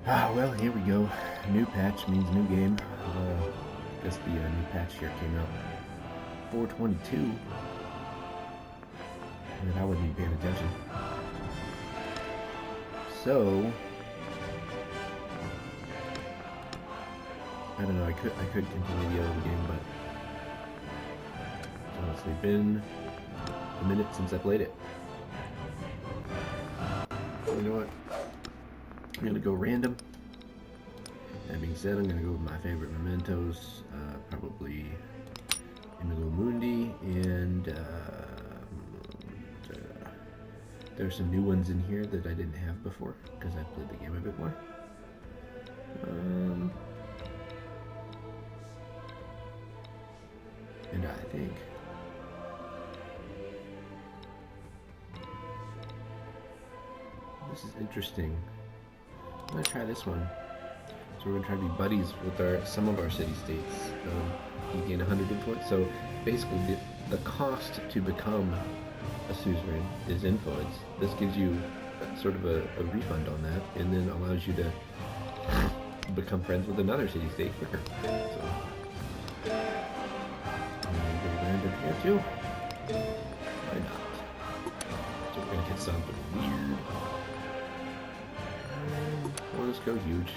Ah, well, here we go. New patch means new game. I guess the new patch here came out 422. And I wasn't even paying attention. So, I don't know. I could continue the other game, but it's honestly been a minute since I played it. So you know what? I'm gonna go random. That being said, I'm gonna go with my favorite mementos, probably Inigo Mundi, and there's some new ones in here that I didn't have before because I played the game a bit more. And I think this is interesting. I'm gonna try this one. So we're gonna try to be buddies with some of our city-states. You gain 100 influence. So basically, the cost to become a suzerain is influence. This gives you sort of a refund on that, and then allows you to become friends with another city-state quicker. So I'm gonna go random here too. Why not? So we're gonna get something weird. We'll just go huge.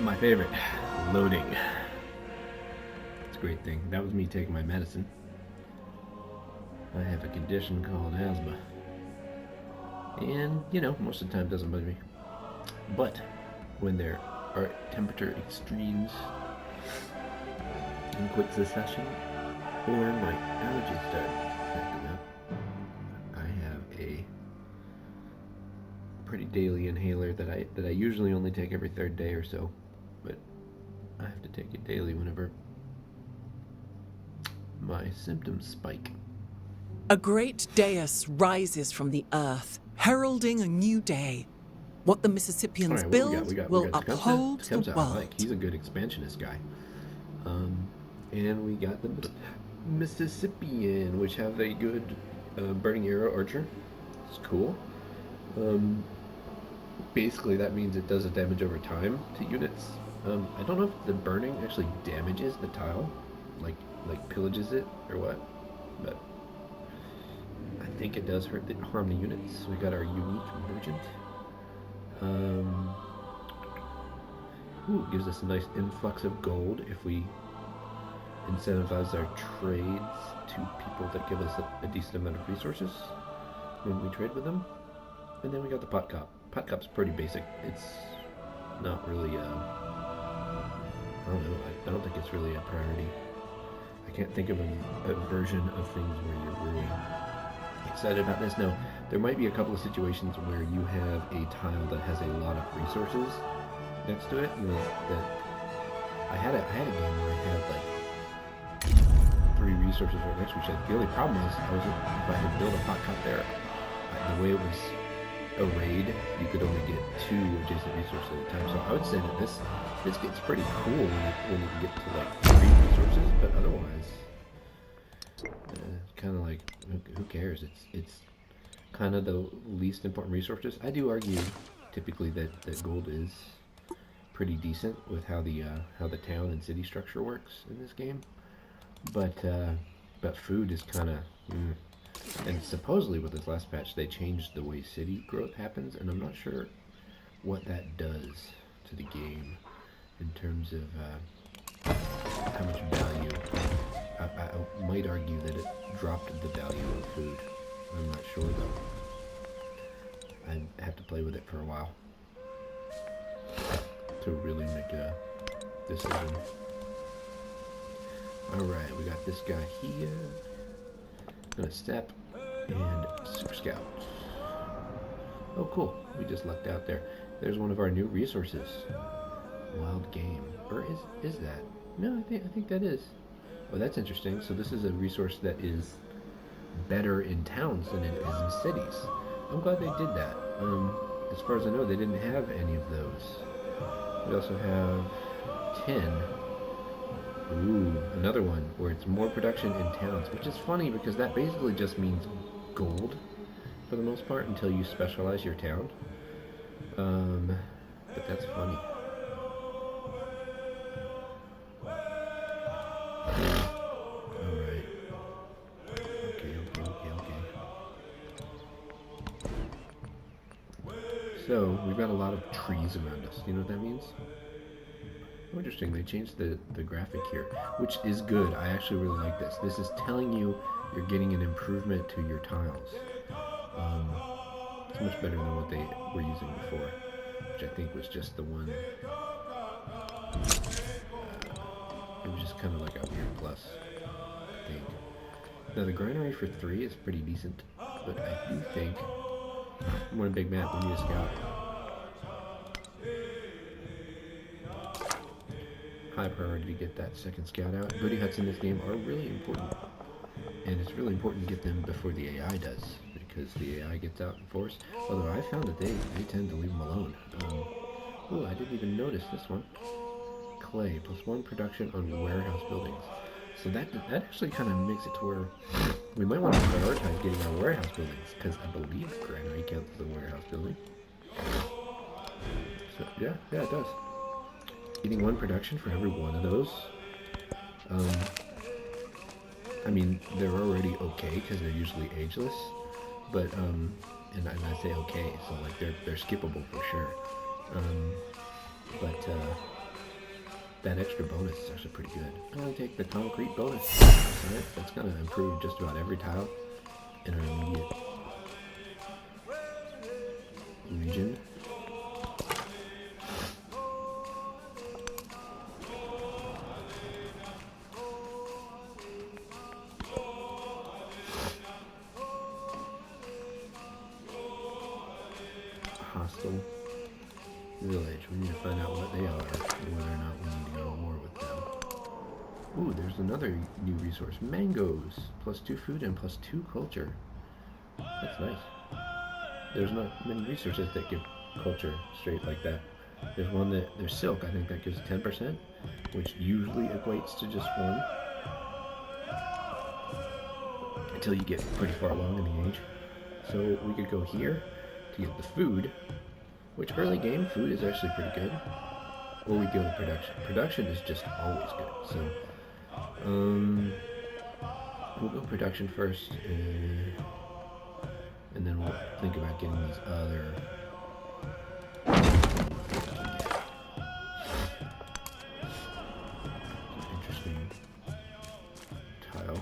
My favorite, loading. It's a great thing. That was me taking my medicine. I have a condition called asthma. And, you know, most of the time it doesn't bother me. But when there are temperature extremes in quick succession, or my allergies start acting up, I have a pretty daily inhaler that I usually only take every third day or so. But I have to take it daily whenever my symptoms spike. A great dais rises from the earth, heralding a new day. What the Mississippians build will uphold the world. He's a good expansionist guy. And we got the Mississippian, which have a good burning arrow archer. It's cool. Basically, that means it does a damage over time to units. I don't know if the burning actually damages the tile, like pillages it or what, but I think it does harm the units. We got our unique merchant. Gives us a nice influx of gold if we incentivize our trades to people that give us a decent amount of resources when we trade with them. And then we got the pot cop. Pot cop's pretty basic. It's not really I don't think it's really a priority. I can't think of a version of things where you're really excited about this. Now, there might be a couple of situations where you have a tile that has a lot of resources next to it. That I had a game where I had like 3 resources right next to each other. The only problem was if I could build a pot cop there, the way it was arrayed, you could only get 2 adjacent resources at a time. So I would say that this gets pretty cool when you can get to like 3 resources, but otherwise, kind of like who cares? It's kind of the least important resources. I do argue typically that gold is pretty decent with how the town and city structure works in this game, but food is kind of. And supposedly with this last patch, they changed the way city growth happens, and I'm not sure what that does to the game in terms of how much value. I might argue that it dropped the value of food. I'm not sure though. I have to play with it for a while to really make a decision. Alright, we got this guy here. Gonna step and super scout. Oh, cool. We just lucked out there. There's one of our new resources. Wild game. Or is that? No, I think that is. Oh, that's interesting. So this is a resource that is better in towns than it is in cities. I'm glad they did that. As far as I know, they didn't have any of those. We also have 10. Ooh, another one where it's more production in towns, which is funny because that basically just means gold for the most part until you specialize your town. But that's funny. Alright. Okay. So, we've got a lot of trees around us. You know what that means? Oh, interesting. They changed the graphic here, which is good. I actually really like this. This is telling you you're getting an improvement to your tiles. It's much better than what they were using before, which I think was just the one. It was just kind of like a weird plus, I think. Now the granary for 3 is pretty decent, but I do think I want a big map. We need a scout. High priority to get that second scout out. Booty huts in this game are really important, and it's really important to get them before the AI does, because the AI gets out in force. Although I found that they tend to leave them alone. Oh, I didn't even notice this one. Clay, +1 production on warehouse buildings. So that actually kind of makes it to where we might want to prioritize getting our warehouse buildings, because I believe granary counts as a warehouse building. So yeah, it does. Getting 1 production for every one of those. I mean, they're already okay because they're usually ageless, but and I say okay, so like they're skippable for sure. But that extra bonus is actually pretty good. I'm gonna take the concrete bonus. Alright, that's gonna improve just about every tile in our immediate region. Hostile village. We need to find out what they are and whether or not we need to go to war with them. Ooh, there's another new resource. Mangoes. +2 food and +2 culture. That's nice. There's not many resources that give culture straight like that. There's silk, I think that gives 10%, which usually equates to just 1. Until you get pretty far along in the age. So we could go here to get the food, which early game food is actually pretty good. Or we go to production. Production is just always good. So we'll go production first, and then we'll think about getting these other. Interesting tile.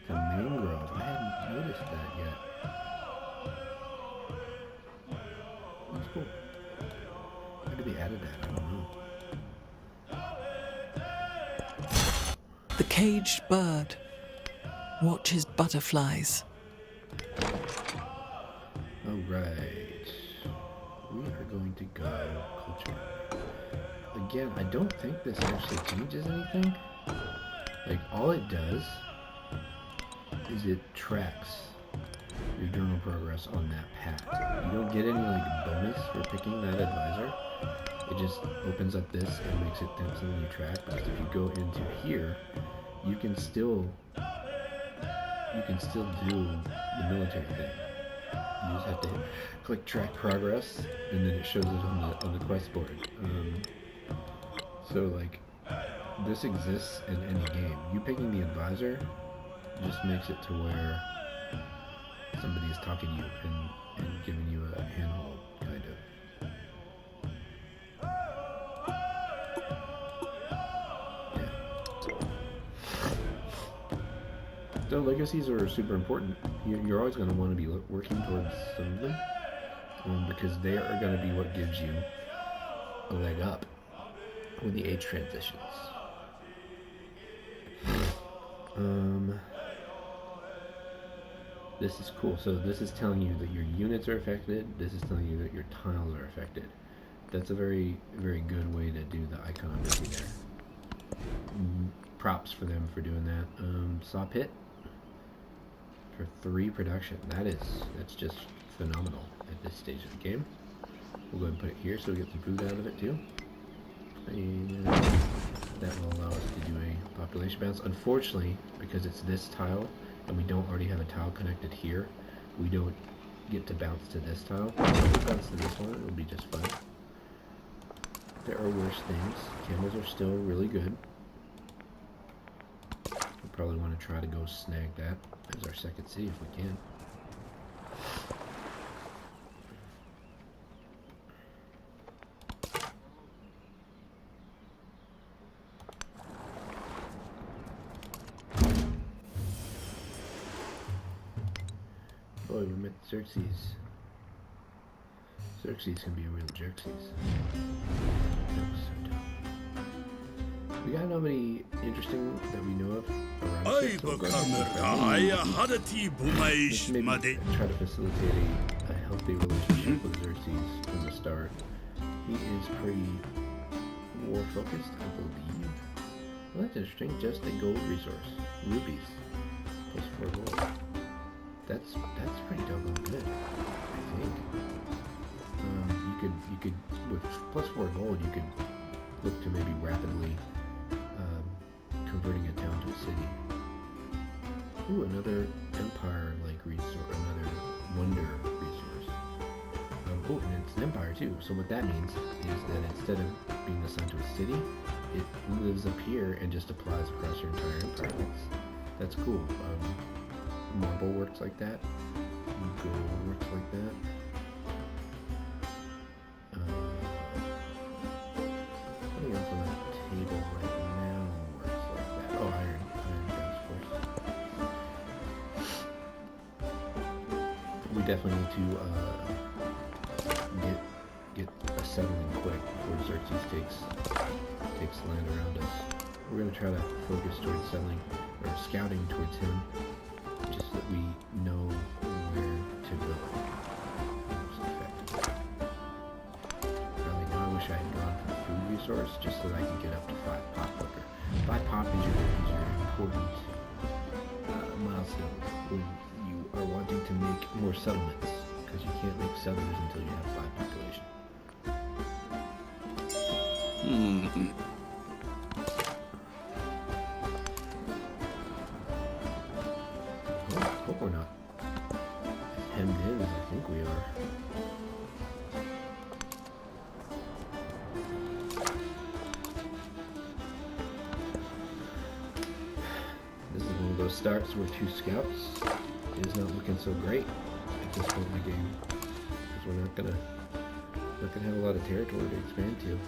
The mangrove. I hadn't noticed that yet. That's cool. Maybe they added that. I don't know. The caged bird watches butterflies. Alright. We are going to go culture. Again, I don't think this actually changes anything. Like, all it does is it tracks your journal progress on that path. You don't get any, like, bonus for picking that advisor. It just opens up this and makes it something you track, because if you go into here, you can still do the military thing. You just have to click track progress, and then it shows it on the quest board. So like, this exists in any game. You picking the advisor just makes it to where somebody is talking to you and giving you a handhold, kind of. So legacies are super important. You're always going to want to be working towards some of them, because they are going to be what gives you a leg up when the age transitions. This is cool. So this is telling you that your units are affected. This is telling you that your tiles are affected. That's a very, very good way to do the iconography there. Props for them for doing that. Saw pit for 3 production. That's just phenomenal at this stage of the game. We'll go ahead and put it here so we get some food out of it too. And that will allow us to do a population bounce. Unfortunately, because it's this tile and we don't already have a tile connected here, we don't get to bounce to this tile. If we bounce to this one, it'll be just fine. There are worse things. Camels are still really good. We probably want to try to go snag that as our second city if we can. Boy, we met Xerxes. Xerxes can be a real jerkses. That was so dumb. We got nobody interesting that we know of around us. So maybe try to facilitate a healthy relationship with Xerxes from the start. He is pretty war focused, I believe. Well, that's interesting. Just a gold resource. Rupees. Plus 4 gold. That's pretty doggone good, I think. You could with plus 4 gold, you could look to maybe rapidly converting a town to a city. Ooh, another empire-like resource, another wonder resource. Oh, and it's an empire too. So what that means is that instead of being assigned to a city, it lives up here and just applies across your entire empire. That's cool. Marble works like that. Gold works like that. Something else on that table right now works like that. Oh, iron does, of course. We definitely need to get a settling quick before Xerxes takes land around us. We're gonna try to focus towards settling or scouting towards him, just so that we know where to go most effectively. Really, now I wish I had gone for food resource just so that I could get up to 5 pop quicker. 5 pop is your important milestone when you are wanting to make more settlements, because you can't make settlers until you have 5 population. Hope we're not hemmed in as I think we are. This is one of those starts where 2 scouts is not looking so great at this point in the game, because we're not gonna have a lot of territory to expand to,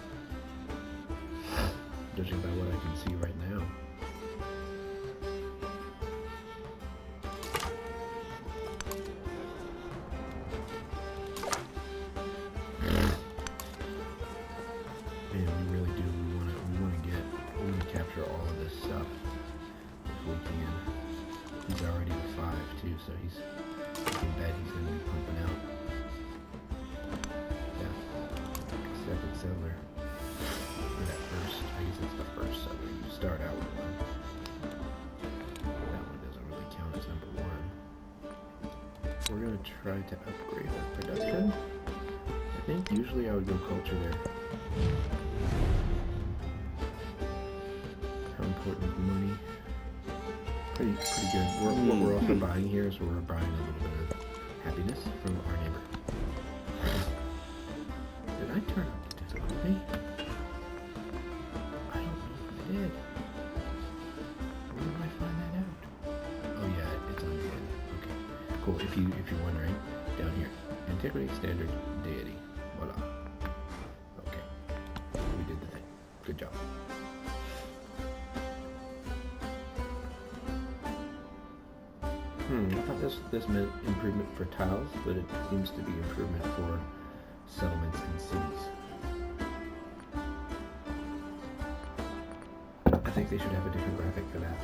judging by what I can see right now. Capture all of this stuff if we can. He's already at 5 too, so you can bet he's going to be pumping out. Yeah, second settler. Or that first, I guess it's the first settler. You start out with one. That one doesn't really count as number 1. We're going to try to upgrade our production. I think usually I would go culture there. Important money. Pretty good. What we're also buying here is we're buying a little bit of happiness from our neighbor. Did I turn up the difficulty? I don't know if I did. Where do I find that out? Oh yeah, it's on good. Okay. Cool. If you're wondering, down here. Antiquity, standard, deity. Voila. Okay. We did the thing. Good job. I thought this meant improvement for tiles, but it seems to be improvement for settlements and cities. I think they should have a different graphic for that.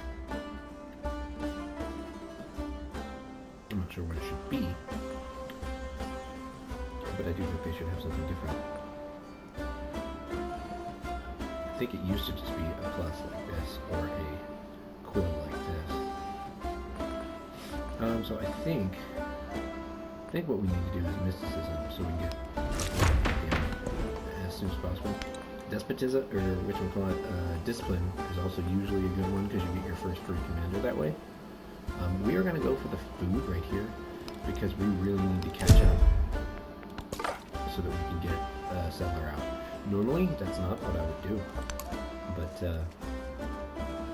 sure what it should be. But I do think they should have something different. I think it used to just be a plus like this, or a quill like this. So I think what we need to do is mysticism, so we can get as soon as possible. Despotism, or which we call it, discipline, is also usually a good one because you get your first free commander that way. We are going to go for the food right here because we really need to catch up so that we can get a settler out. Normally, that's not what I would do, but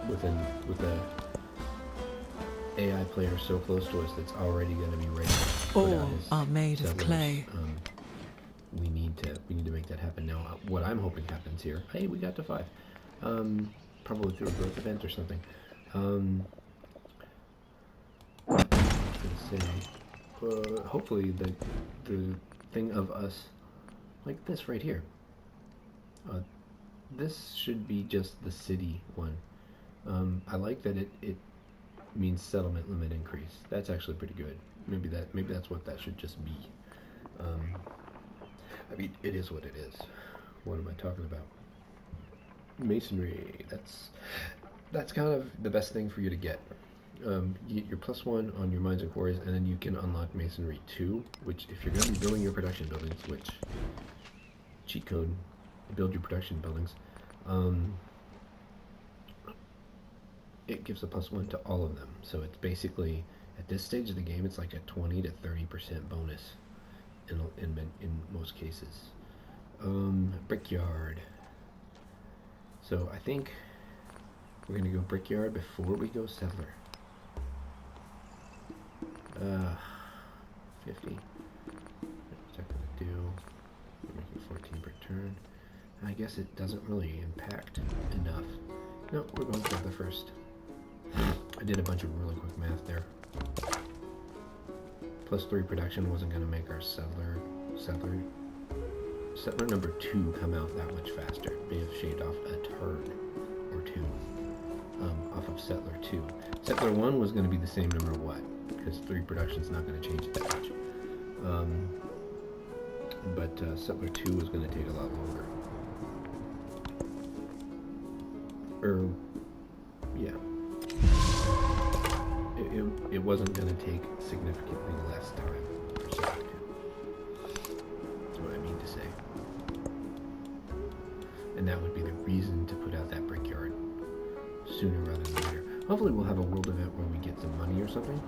with a AI player so close to us that's already going to be ready to put out his are made of settlers, clay. we need to make that happen now. What I'm hoping happens here. Hey, we got to 5. Probably through a growth event or something. I was gonna say, hopefully the thing of us, like this right here. This should be just the city one. I like that it means settlement limit increase. That's actually pretty good. Maybe that's what that should just be. I mean, it is what it is. What am I talking about? Masonry. That's kind of the best thing for you to get. You get your +1 on your mines and quarries, and then you can unlock Masonry 2, which if you're going to be building your production buildings, which cheat code, build your production buildings, it gives a +1 to all of them. So it's basically, at this stage of the game, it's like a 20 to 30% bonus in most cases. Brickyard. So I think we're going to go Brickyard before we go Settler. 50. What's that going to do? We're making 14 per turn. I guess it doesn't really impact enough. No, we're going Settler first. I did a bunch of really quick math there. +3 production wasn't going to make our settler number 2 come out that much faster. May have shaved off a turn or 2 off of settler 2. Settler 1 was going to be the same no matter what, because 3 production is not going to change it that much. But settler 2 was going to take a lot longer. Yeah. It wasn't going to take significantly less time for settler 2. That's what I mean to say. And that would be the reason to put out that brickyard sooner rather than later. Hopefully we'll have a world event where we get some money or something,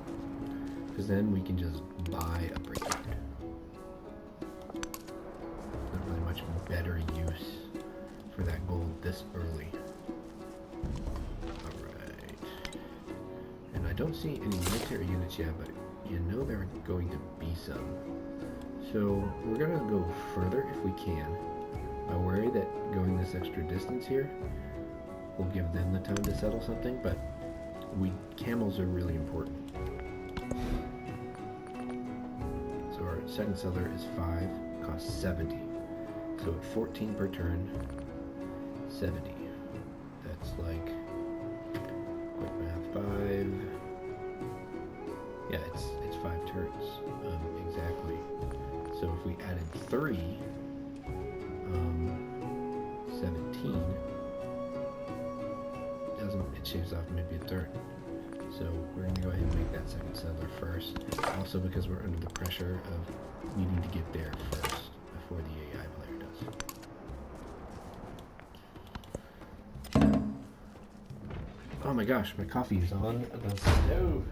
because then we can just buy a brickyard. Not really much better use for that gold this early. Alright. And I don't see any military units yet, but you know there are going to be some. So we're going to go further if we can. I worry that going this extra distance here will give them the time to settle something, but camels are really important. So our second settler is 5, costs 70. So at 14 per turn, 70. That's like, quick math, 5. Yeah, it's 5 turns, exactly. So if we added 3, 17, it shaves off maybe a third. So we're going to go ahead and make that second settler first. Also because we're under the pressure of needing to get there first before the AI player does. Oh my gosh, my coffee is on the stove.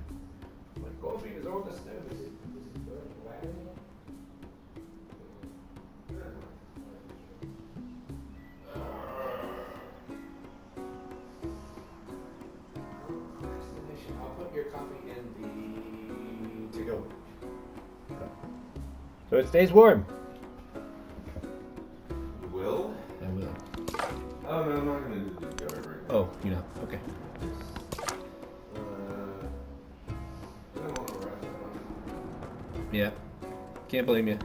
My coffee is on the stove. So it stays warm. You will? I will. Oh, no, I'm not going to do the guard right now. Oh, you're not? Okay. I don't want to rush that. Yeah. Can't blame you.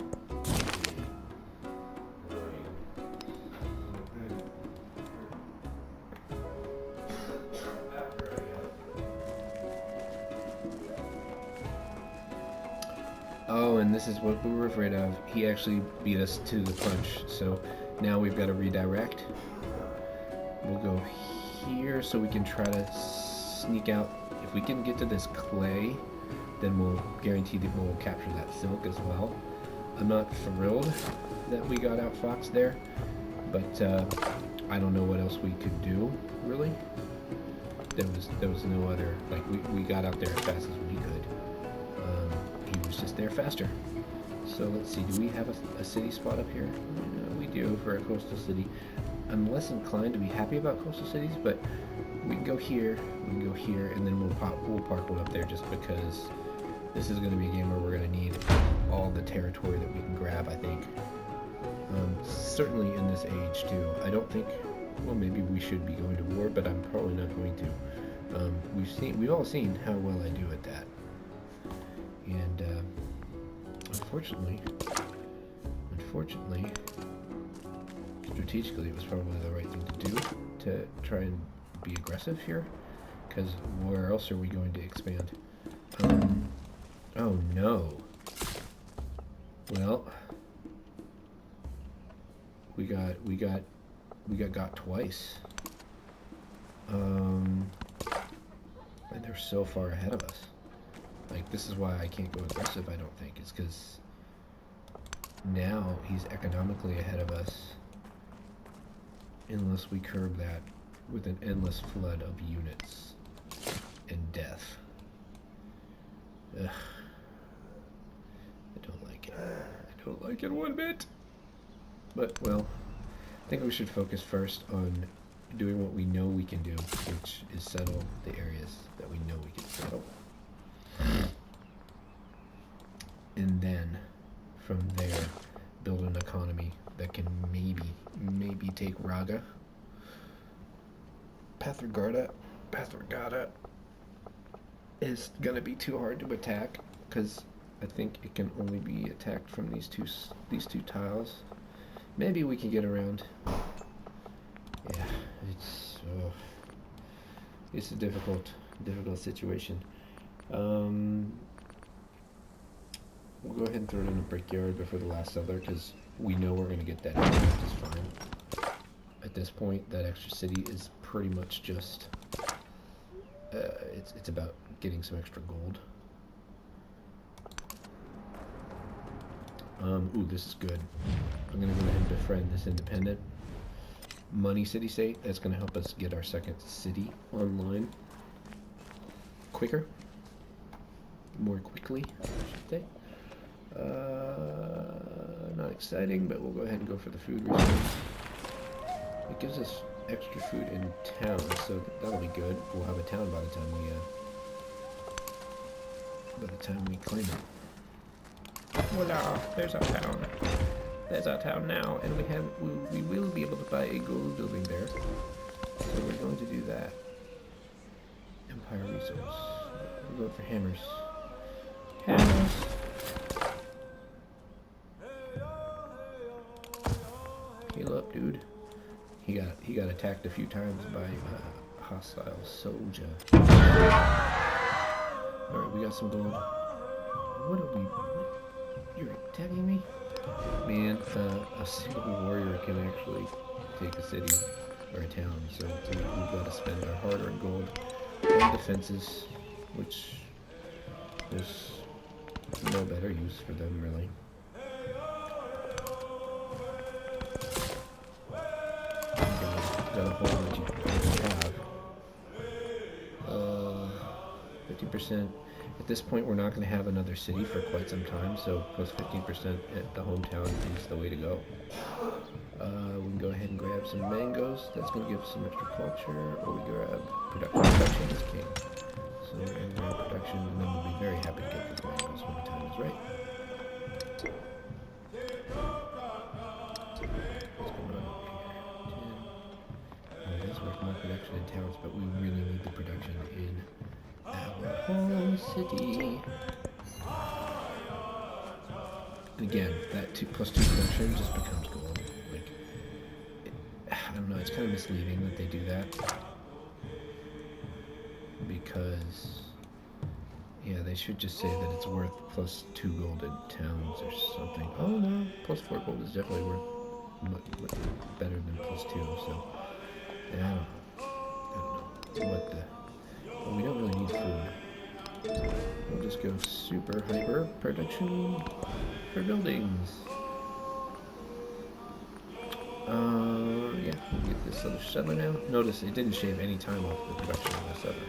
Oh, and this is what we were afraid of. He actually beat us to the punch. So now we've got to redirect. We'll go here so we can try to sneak out. If we can get to this clay, then we'll guarantee that we'll capture that silk as well. I'm not thrilled that we got outfoxed there, but I don't know what else we could do, really. There was no other, like, we got out there as fast as we could. He was just there faster. So let's see, do we have a city spot up here? We do for a coastal city. I'm less inclined to be happy about coastal cities, but we can go here, and then we'll park one up there just because this is going to be a game where we're going to need all the territory that we can grab, I think. Certainly in this age, too. I don't think, well, maybe we should be going to war, but I'm probably not going to. We've all seen how well I do at that. And, unfortunately, strategically, it was probably the right thing to do to try and be aggressive here, because where else are we going to expand? Oh no. Well, we got twice. And they're so far ahead of us. Like, this is why I can't go aggressive, I don't think. It's because now he's economically ahead of us unless we curb that with an endless flood of units and death. Ugh. I don't like it. I don't like it one bit. But, well, I think we should focus first on doing what we know we can do, which is settle the areas that we know we can settle. And then, from there, build an economy that can maybe take Raga. Pathragada is gonna be too hard to attack because I think it can only be attacked from these two tiles. Maybe we can get around. Yeah, it's a difficult situation. We'll go ahead and throw it in a brickyard before the last settler because we know we're going to get that just fine. At this point, that extra city is pretty much just it's about getting some extra gold. Ooh, this is good. I'm going to go ahead and befriend this independent money city-state. That's going to help us get our second city online quicker. More quickly, I should say. Not exciting, but we'll go ahead and go for the food resource. It gives us extra food in town, so that'll be good. We'll have a town by the time we claim it. Voila! There's our town. There's our town now, and we will be able to buy a gold building there. So we're going to do that. Empire resource. We're going for hammers. Hammers. Heal up, dude. He got attacked a few times by a hostile soldier. Alright, we got some gold. What are we... You're attacking me? Man, a single warrior can actually take a city or a town, so we've got to spend our hard-earned gold on defenses, which there's no better use for them, really. Got a whole lot you have. 50%. At this point, we're not going to have another city for quite some time, so plus 15% at the hometown is the way to go. We can go ahead and grab some mangoes. That's going to give us some extra culture, or we grab production. Production is king. So we're going to grab production, and then we'll be very happy to get these mangoes when the time is right. What's going on here? 10. It is worth more production in towns, but we really need the production in our home city. And again, that plus 2 production just becomes gold. Like, I don't know, it's kind of misleading that they do that. Because Yeah, they should just say that it's worth plus 2 gold in towns or something. Oh no, plus 4 gold is definitely worth much better than plus 2, so yeah, I don't know what the... Well, we don't really need food. We'll just go super hyper production for buildings. Yeah, we'll get this other settler now. Notice it didn't shave any time off the production of the settler.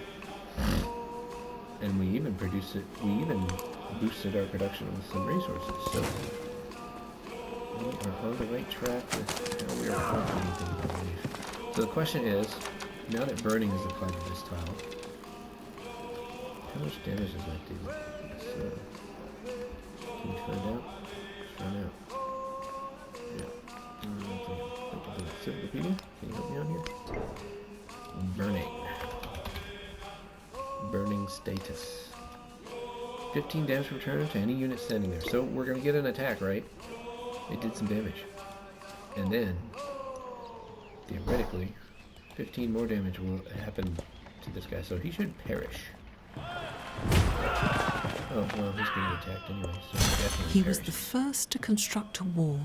And we even boosted our production with some resources, so we are on the right track with how we are operating things, I believe. So the question is, now that burning is applied to this tile, how much damage does that do? So, can you find out? Let's find out. Yeah. Wikipedia, can you help me out here? Burning status. 15 damage per turn to any unit standing there. So we're gonna get an attack, right? It did some damage. And then, theoretically, 15 more damage will happen to this guy, so he should perish. Oh, well, he's getting attacked anyway, so he definitely He was the first to construct a wall.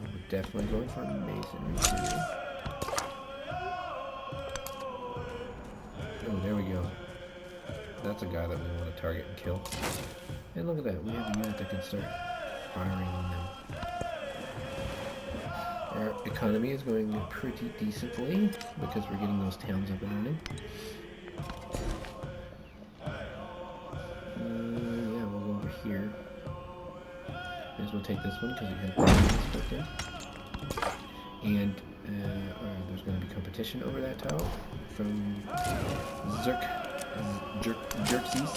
We're definitely going for masonry too. Oh, there we go. That's a guy that we want to target and kill. And look at that, we have a unit that can start firing on them. Our economy is going pretty decently because we're getting those towns up and running. Yeah, we'll go over here. May as well take this one because it has built in. And there's going to be competition over that tile from Xerxes.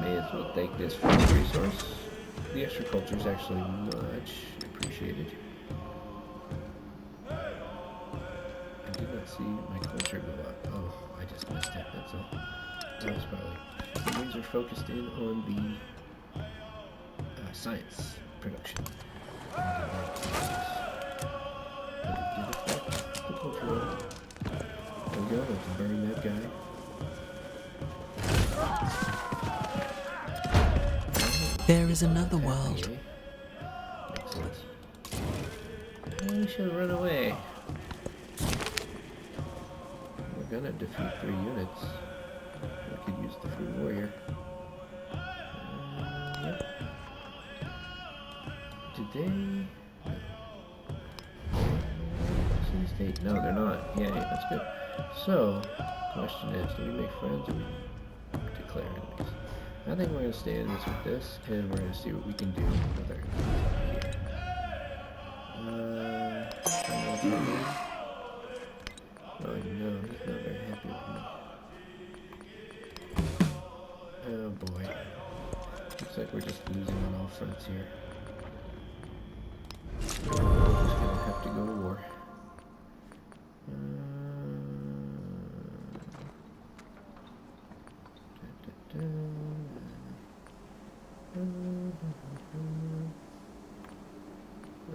May as well take this for the resource. The extra culture is actually much appreciated. I did not see my culture go up. Oh, I just missed it, that's all. That was probably... The wings are focused in on the science production. There we go, let's burn that guy. There is another world. Makes sense. We should run away. We're gonna defeat 3 units. We could use the free warrior. Yep. Did they? City state? No, they're not. Yay, that's good. So, question is, do we make friends or we declare enemies? I think we're going to stay in this with this, and we're going to see what we can do with our enemies here. Oh no, he's not very happy with me. Oh boy. Looks like we're just losing on all fronts here. We're just going to have to go to war.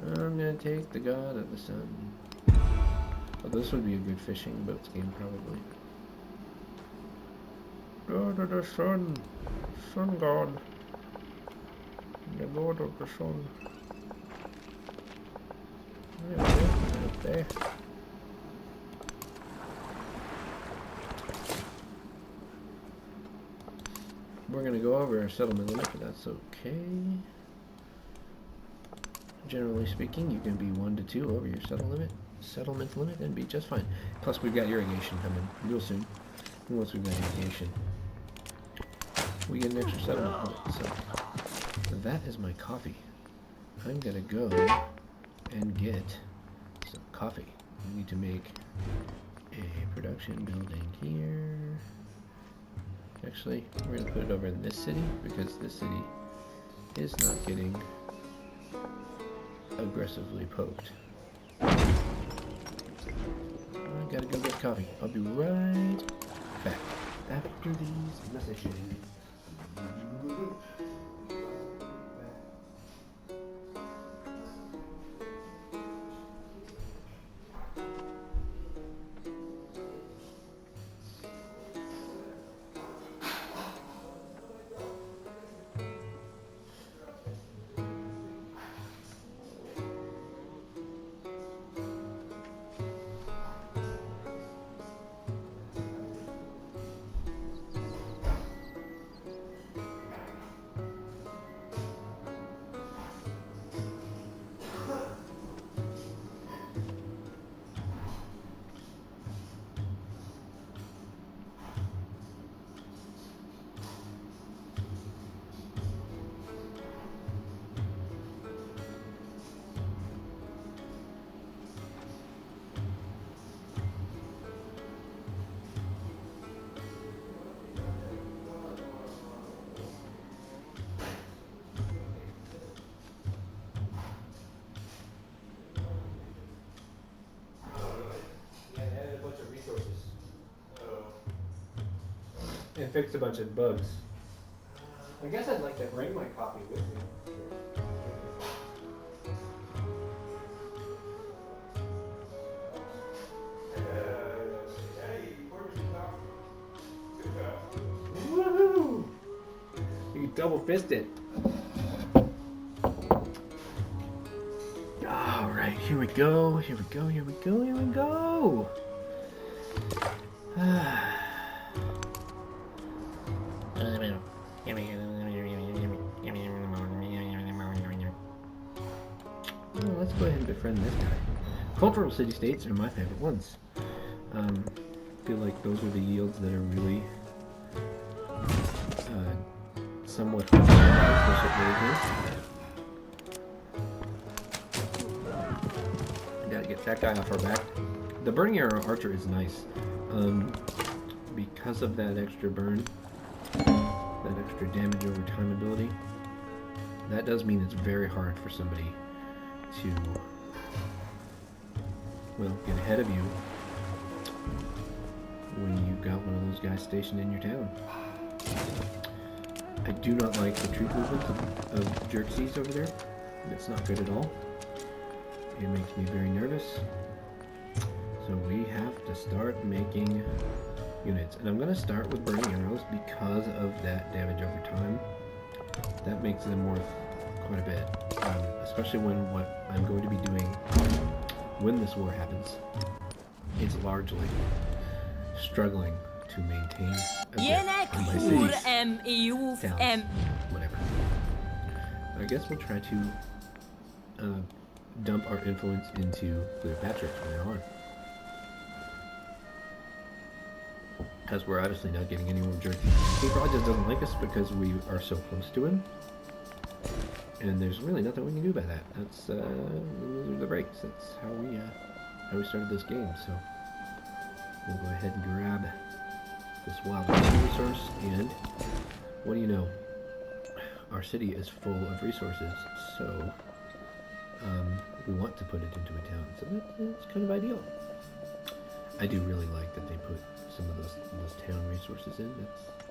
I'm gonna take the god of the sun. Oh, this would be a good fishing boats game, probably. God of the sun, sun god, the lord of the sun. There we go, up there. We're going to go over our settlement limit, but that's okay. Generally speaking, you can be 1 to 2 over your settlement limit and be just fine. Plus, we've got irrigation coming real soon. And once we've got irrigation, we get an extra settlement limit. So that is my coffee. I'm going to go and get some coffee. We need to make a production building here. Actually, we're going to put it over in this city because this city is not getting aggressively poked. I gotta go get coffee. I'll be right back after these messages. and fix a bunch of bugs. I guess I'd like to bring my copy with me. Woohoo! You double fist it. All right, here we go. Here we go. Here we go. Here we go. Well, let's go ahead and befriend this guy. Cultural city-states are my favorite ones. I feel like those are the yields that are really somewhat hard to realize. Gotta get that guy off our back. The burning arrow archer is nice. Because of that extra burn, that extra damage over time ability, that does mean it's very hard for somebody to, well, get ahead of you when you've got one of those guys stationed in your town. I do not like the troop movement of Xerxes over there. It's not good at all. It makes me very nervous. So we have to start making units. And I'm going to start with burning arrows because of that damage over time. That makes them worth quite a bit. Especially when what I'm going to be doing when this war happens is largely struggling to maintain a grip on my cities, towns, whatever. I guess we'll try to dump our influence into Cleopatra from now on. Because we're obviously not getting any more Xerxes. He probably just doesn't like us because we are so close to him. And there's really nothing we can do about that. That's those are the breaks. That's how we started this game. So we'll go ahead and grab this wild resource, and what do you know? Our city is full of resources, so we want to put it into a town. So that's kind of ideal. I do really like that they put some of those town resources in.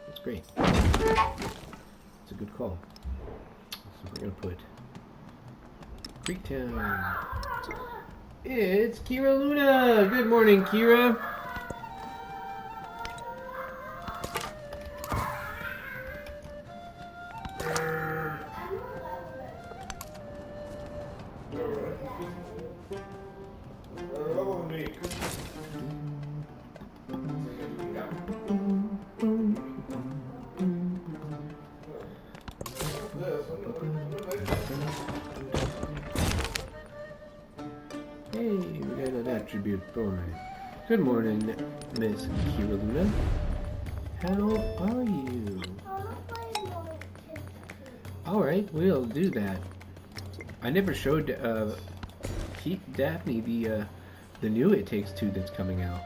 That's great. It's a good call. So we're gonna put Creek Town. It's Kira Luna. Good morning, Kira. Hey, we got an attribute boy. Good morning, Miss Kiraluna. How are you? Alright, we'll do that. I never showed Daphne the new It Takes Two that's coming out.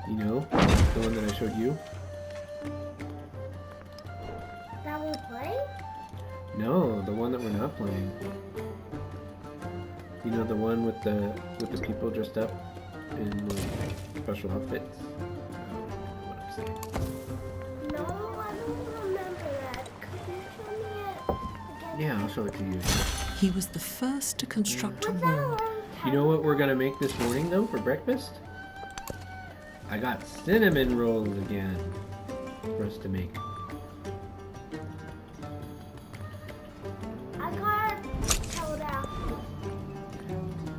You know, the one that I showed you. That we play? No, the one that we're not playing. You know, the one with the people dressed up in special outfits. I don't know what I'm saying. No, I don't remember that. Could you show me it again? Yeah, I'll show it to you. He was the first to construct a wall. You know what we're gonna make this morning though for breakfast? I got cinnamon rolls again for us to make. I got soda.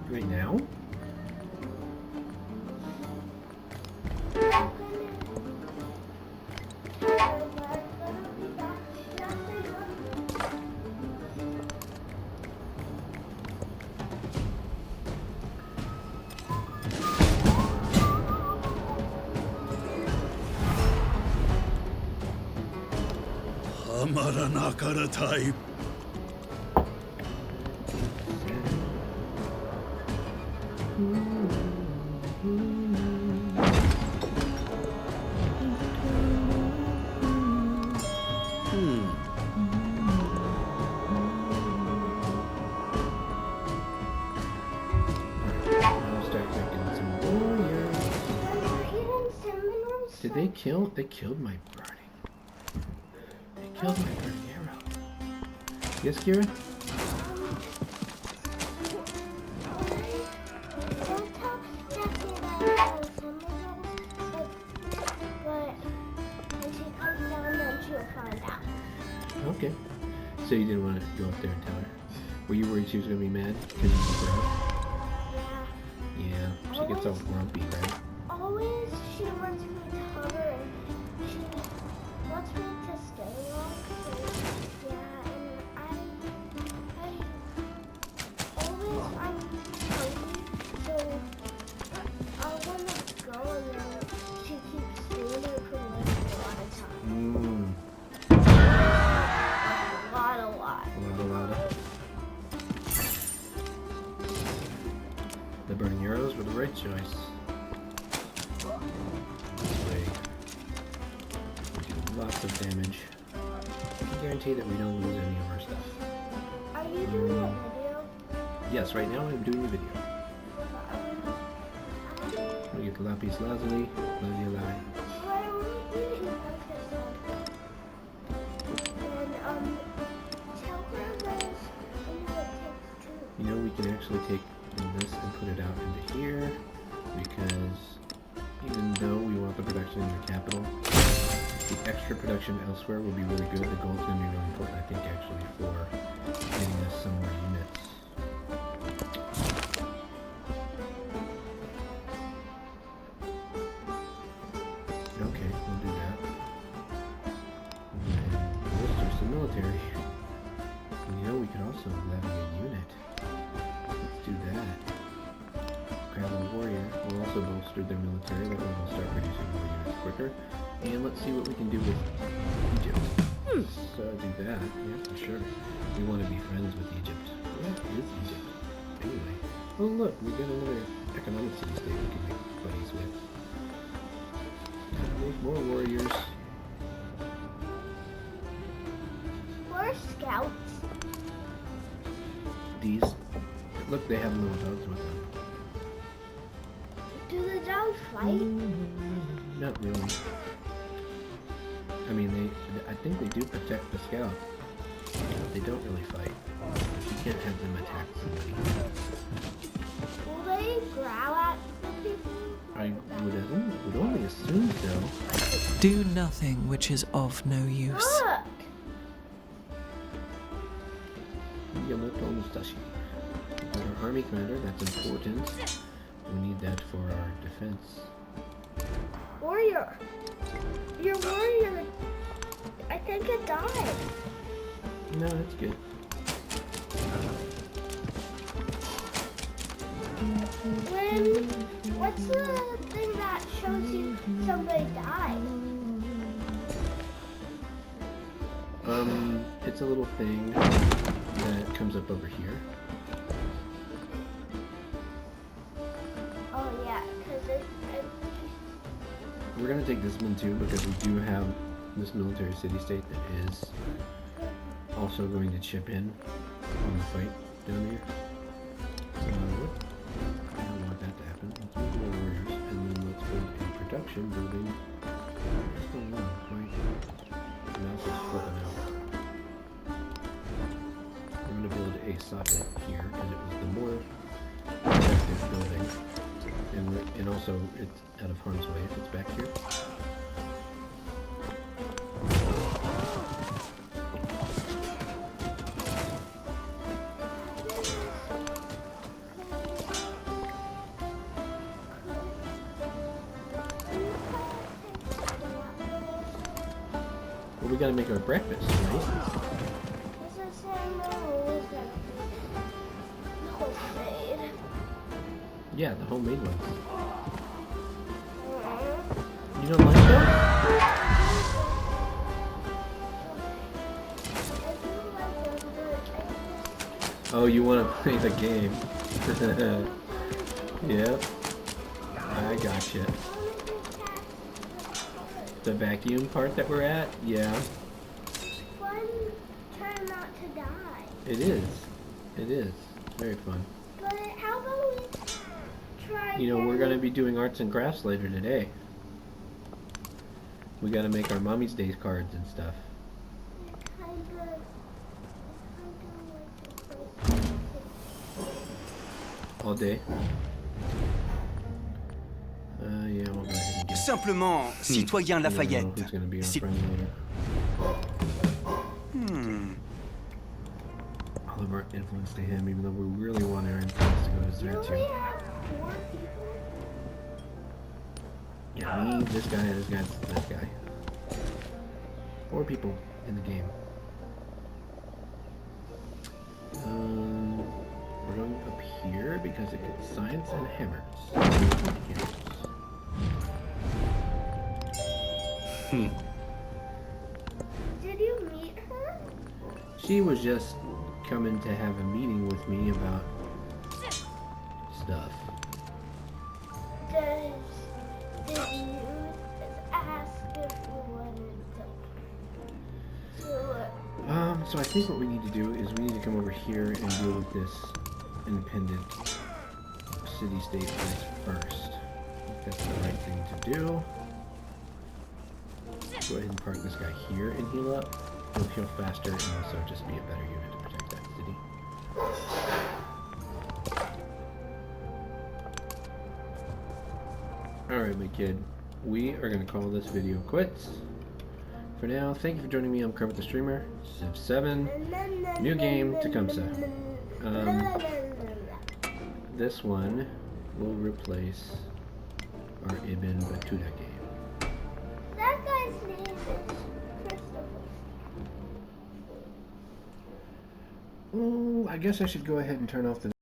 Right now? Amaranakaratai. I'll start making some warriors. Are you eating cinnamon rolls? Did they They killed my burning. They killed my burning arrow. Yes, Kira? Okay. So you didn't want to go up there and tell her? Were you worried she was going to be mad because you took her out? Yeah. She gets all grumpy, right? Always she wants me to hug her and she wants me to stay long. So, yeah, and I'm hungry, so I want to go and then she keeps staying there for a lot of time. A lot. The burning arrows were the right choice. This way, we do lots of damage. I guarantee that we don't lose any of our stuff. Are you doing a video? Yes, right now I'm doing a video. We get the lapis lazuli, lazuli. You know, we can actually take this and put it out into here, because even though we want the production in the capital, the extra production elsewhere will be really good. The gold's going to be really important, I think, actually, for getting us some more units. Okay, we'll do that. And bolster some military. And you know, we could also levy a unit. Let's do that. Grab a warrior. We'll also bolster their military. That way we'll start producing more units quicker. And let's see what we can do with Egypt. So do that. Yeah, for sure. We want to be friends with Egypt. What is Egypt? Anyway. Oh look, we got another economic city-state we can make buddies with. Make more warriors. More scouts. These. Look, they have little dogs with them. Do the dogs fight? Not really. I mean, I think they do protect the scout. But they don't really fight. You can't have them attack somebody. Will they growl at the people? I would only assume so. Do nothing which is of no use. Look! Yamato Musashi. Our army commander, that's important. We need that for our defense. Warrior! Your warrior, I think it died. No, that's good. What's the thing that shows you somebody died? It's a little thing that comes up over here. Oh yeah, because We're gonna take this one too because we do have this military city-state that is also going to chip in on the fight down here. I don't want that to happen. Let's move more warriors and then let's build a production building. What's going on? The mouse is flipping out. We're gonna build a socket here because it was the more effective building. And also, it's out of harm's way if it's back here. Well, we gotta make our breakfast, right? Yeah, the homemade ones. You don't like those? Oh, you want to play the game. Yep. I gotcha. The vacuum part that we're at? Yeah. Fun trying not to die. It is. It is. Very fun. But how about we try? You know, we're going to be doing arts and crafts later today. We gotta make our Mommy's Day cards and stuff. All day. Yeah, we'll go ahead and get Simplement, citoyen Lafayette. Who's gonna be our Si- friend later? All of our influence to him, even though we really want our influence to go to Zero too. Yeah, me, this guy, this guy. 4 people in the game. We're going up here because it gets science and hammers. Did you meet her? She was just coming to have a meeting with me about stuff. Did you ask if you wanted to? So I think what we need to do is we need to come over here and deal with this independent city-state place first. I think that's the right thing to do. Go ahead and park this guy here and heal up. He'll heal faster and also just be a better unit to protect that city. Alright, my kid. We are going to call this video quits. For now, thank you for joining me. I'm Kermit the Streamer. Civ 7. New game, Tecumseh. This one will replace our Ibn Battuta game. That guy's name is Christopher. Oh, I guess I should go ahead and turn off the